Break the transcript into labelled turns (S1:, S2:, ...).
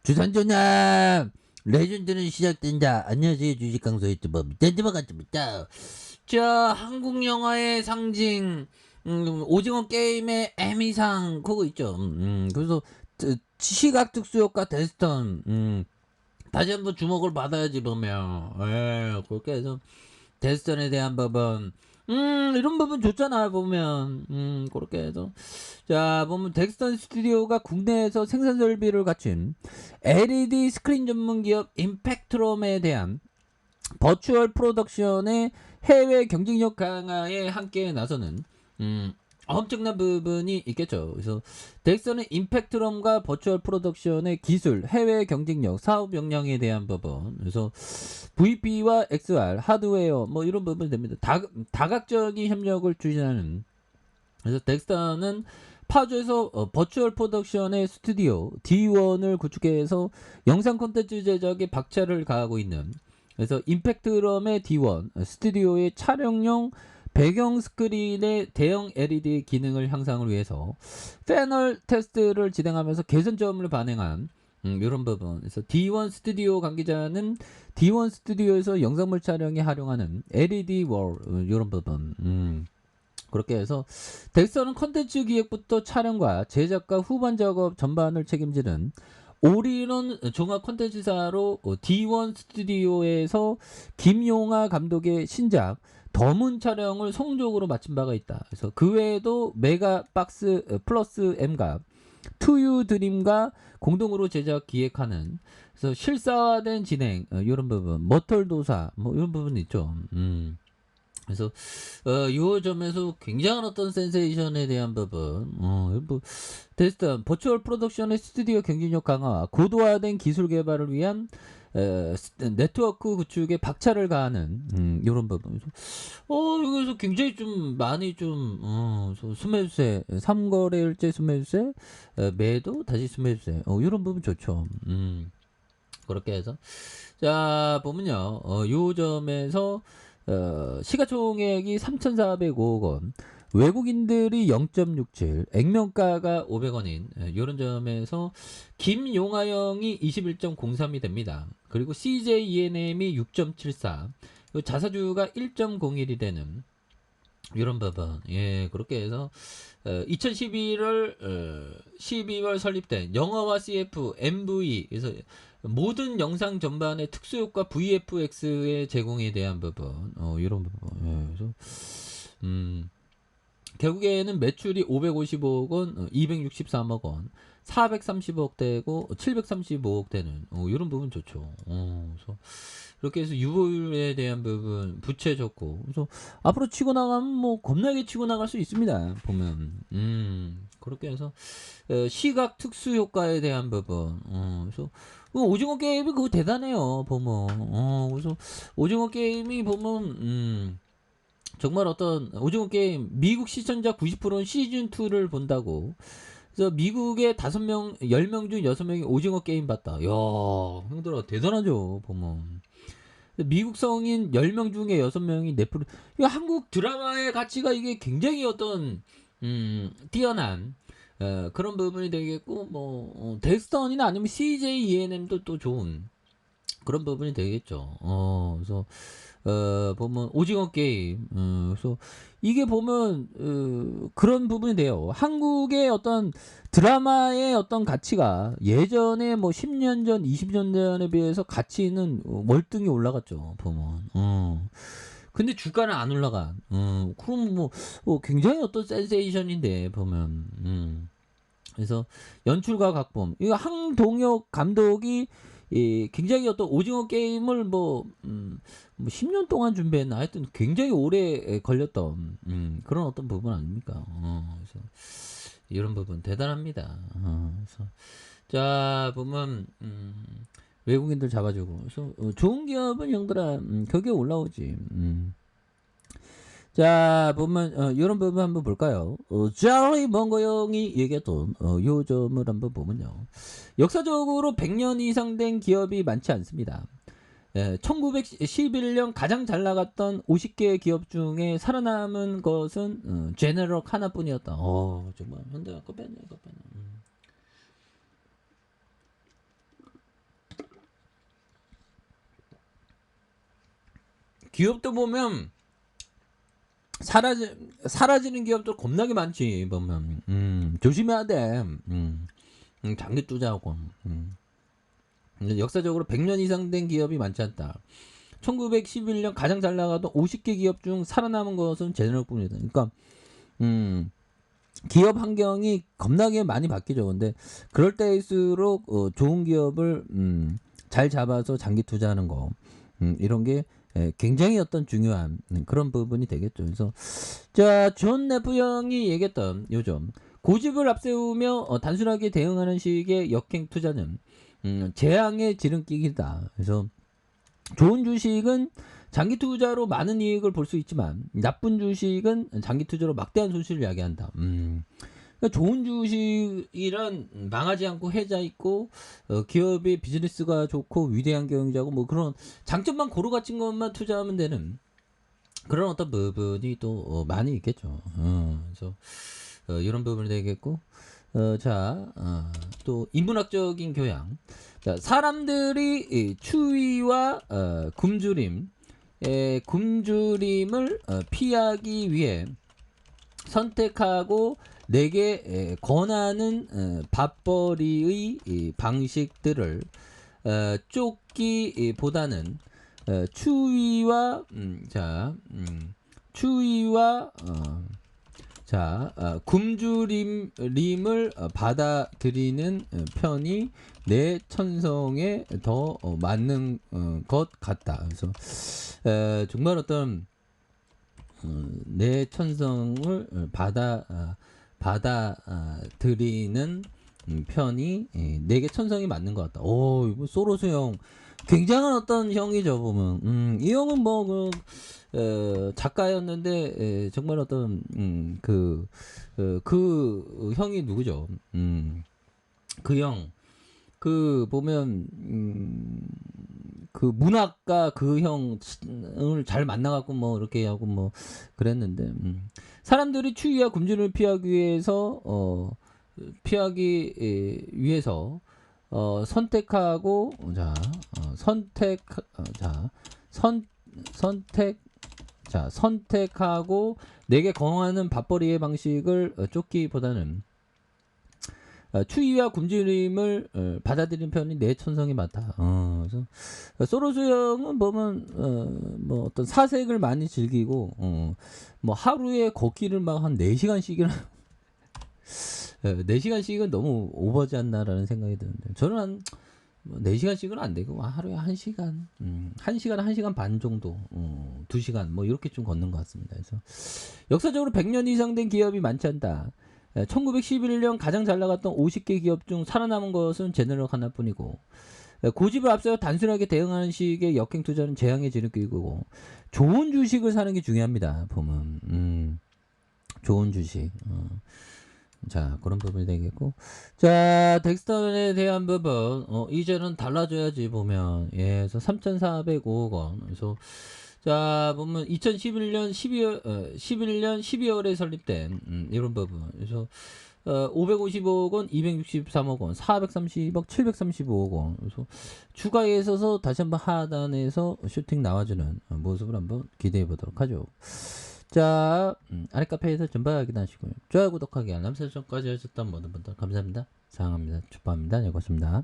S1: 주산전야 레전드는 시작된다. 안녕하세요, 주식강사 유튜버 미텐트버 같습니다. 자, 한국 영화의 상징, 오징어 게임의 에미상 그거 있죠. 그래서 시각 특수효과 데스턴, 다시 한번 주목을 받아야지 보면. 그렇게 해서 데스턴에 대한 부분, 이런 부분 좋잖아 보면. 그렇게 해서 자 보면 덱스턴 스튜디오가 국내에서 생산 설비를 갖춘 LED 스크린 전문 기업 임팩트럼에 대한 버추얼 프로덕션의 해외 경쟁력 강화에 함께 나서는 엄청난 부분이 있겠죠. 그래서 덱스턴은 임팩트럼과 버추얼 프로덕션의 기술, 해외 경쟁력, 사업 역량에 대한 부분. 그래서 VP와 XR, 하드웨어 뭐 이런 부분이 됩니다. 다각적인 협력을 추진하는. 그래서 덱스턴은 파주에서 버추얼 프로덕션의 스튜디오 D1을 구축해서 영상 콘텐츠 제작에 박차를 가하고 있는. 그래서 임팩트럼의 D1 스튜디오의 촬영용 배경 스크린의 대형 LED 기능을 향상을 위해서 패널 테스트를 진행하면서 개선점을 반영한 이런 부분. 그래서 D1 스튜디오 관계자는 D1 스튜디오에서 영상물 촬영에 활용하는 LED 월 이런 부분. 그렇게 해서 덱스턴은 컨텐츠 기획부터 촬영과 제작과 후반 작업 전반을 책임지는 올인원 종합 컨텐츠사로 D1 스튜디오에서 김용하 감독의 신작 더문 촬영을 성공적으로 마친 바가 있다. 그래서 그 외에도 메가박스 플러스 M과 투유 드림과 공동으로 제작 기획하는, 그래서 실사화된 진행 이런 부분, 머털 도사 뭐 이런 부분 있죠. 그래서 이 점에서 굉장한 어떤 센세이션에 대한 부분, 뭐 데스턴 버추얼 프로덕션의 스튜디오 경쟁력 강화와 고도화된 기술 개발을 위한 네트워크 구축에 박차를 가하는 이런 부분. 여기서 굉장히 좀 많이 좀 수매수세, 삼거래일제 수매수세, 매도 다시 수매수세, 이런 부분 좋죠. 그렇게 해서 자 보면요, 요 점에서 시가총액이 3,405억 원, 외국인들이 0.67, 액면가가 500원인 이런 점에서 김용하영이 21.03이 됩니다. 그리고 CJ ENM이 6.74, 자사주가 1.01이 되는 이런 부분. 예, 그렇게 해서 12월 설립된 영화와 CF, MV, 그래서 모든 영상 전반의 특수효과 VFX의 제공에 대한 부분, 이런 부분. 예, 그래서 결국에는 매출이 555억 원, 263억 원, 430억 대고 735억 대는 이런 부분 좋죠. 그래서 이렇게 해서 유보율에 대한 부분 부채 적고, 그래서 앞으로 치고 나가면 뭐 겁나게 치고 나갈 수 있습니다. 보면 그렇게 해서 시각 특수 효과에 대한 부분. 그래서 오징어 게임이 그거 대단해요. 보면 그래서 오징어 게임이 보면 정말 어떤 오징어 게임 미국 시청자 90%는 시즌2를 본다고. 그래서 미국의 5명, 10명 중 6명이 오징어 게임 봤다. 야, 형들아, 대단하죠, 보면. 미국 성인 10명 중에 6명이 넷플릭스. 이거 한국 드라마의 가치가 이게 굉장히 어떤, 뛰어난, 그런 부분이 되겠고, 뭐, 덱스턴이나 아니면 CJ ENM도 또 좋은 그런 부분이 되겠죠. 그래서, 보면 오징어 게임, 그래서 이게 보면 그런 부분이 돼요. 한국의 어떤 드라마의 어떤 가치가 예전에 뭐 10년 전, 20년 전에 비해서 가치는 월등히 올라갔죠. 보면. 근데 주가는 안 올라간. 그럼 뭐 굉장히 어떤 센세이션인데 보면. 그래서 연출과 각본, 이거 항동혁 감독이 굉장히 어떤 오징어 게임을 뭐 10년 동안 준비했나, 하여튼 굉장히 오래 걸렸던 그런 어떤 부분 아닙니까? 그래서 이런 부분 대단합니다. 그래서 자 보면 외국인들 잡아주고, 그래서 좋은 기업은 형들아 거기에 올라오지. 자 보면 이런 부분 한번 볼까요? 자리 몽고 형이 얘기했던 요 점을 한번 보면요, 역사적으로 100년 이상 된 기업이 많지 않습니다. 1911년 가장 잘 나갔던 50개 기업 중에 살아남은 것은 제네럴 하나뿐이었다. 정말 현대가 kop였네. 기업도 보면 사라지는 기업도 겁나게 많지 보면. 조심해야 돼. 장기 투자하고. 역사적으로 100년 이상 된 기업이 많지 않다. 1911년 가장 잘 나가던 50개 기업 중 살아남은 것은 제네럴뿐이다. 그러니까 기업 환경이 겁나게 많이 바뀌죠. 근데 그럴 때일수록 좋은 기업을 잘 잡아서 장기 투자하는 거 이런 게 굉장히 어떤 중요한 그런 부분이 되겠죠. 그래서 자, 존 네프 형이 얘기했던 요즘 고집을 앞세우며 단순하게 대응하는 식의 역행 투자는 재앙의 지름길이다. 그래서 좋은 주식은 장기 투자로 많은 이익을 볼 수 있지만 나쁜 주식은 장기 투자로 막대한 손실을 야기한다. 그러니까 좋은 주식이란 망하지 않고 해자 있고 기업의 비즈니스가 좋고 위대한 경영자고 뭐 그런 장점만 고루 갖춘 것만 투자하면 되는 그런 어떤 부분이 또 많이 있겠죠. 그래서 이런 부분이 되겠고 또 인문학적인 교양. 자, 사람들이 추위와 굶주림을 피하기 위해 선택하고 내게 권하는 밥벌이의 방식들을 쫓기보다는 추위와 굶주림을 받아들이는 편이 내 천성에 더 맞는 것 같다. 그래서 정말 어떤 내 천성을 받아들이는 편이 내게 천성이 맞는 것 같다. 오, 이거 소로스 형 굉장한 어떤 형이죠 보면. 이 형은 뭐 작가였는데 정말 어떤 그 형이 누구죠? 그 형 보면 그 문학가 그 형을 잘 만나갖고 뭐 이렇게 하고 뭐 그랬는데 사람들이 추위와 굶주림을 피하기 위해서 선택하고 선택하고 내게 권하는 밥벌이의 방식을 쫓기보다는 추위와 굶주림을 받아들이는 편이 내 천성이 맞다. 그래서 소로스 형은 보면 뭐 어떤 사색을 많이 즐기고 뭐 하루에 걷기를 막 한 4시간씩이나 4시간씩은 너무 오버지 않나라는 생각이 드는데 저는 한 4시간씩은 안 되고 하루에 1시간 1시간 반 정도 2시간 뭐 이렇게 좀 걷는 것 같습니다. 그래서 역사적으로 100년 이상 된 기업이 많지 않다. 1911년 가장 잘 나갔던 50개 기업 중 살아남은 것은 제네럴 하나뿐이고 고집을 앞세워 단순하게 대응하는 식의 역행 투자는 재앙의 지름길이고 좋은 주식을 사는 게 중요합니다. 보면 좋은 주식 자 그런 부분이 되겠고 자 덱스턴에 대한 부분 이제는 달라져야지 보면 그래서 3,405억 원 그래서 자 보면 2011년 12월에 설립된 이런 부분 그래서 550억 원, 263억 원, 430억, 735억 원 그래서 추가에 있어서 다시 한번 하단에서 슈팅 나와주는 모습을 한번 기대해 보도록 하죠. 자 아래 카페에서 전방 확인하시고요. 좋아요 구독하기 알람 설정까지 하셨던 모든 분들 감사합니다. 사랑합니다. 축복합니다. 네, 고맙습니다.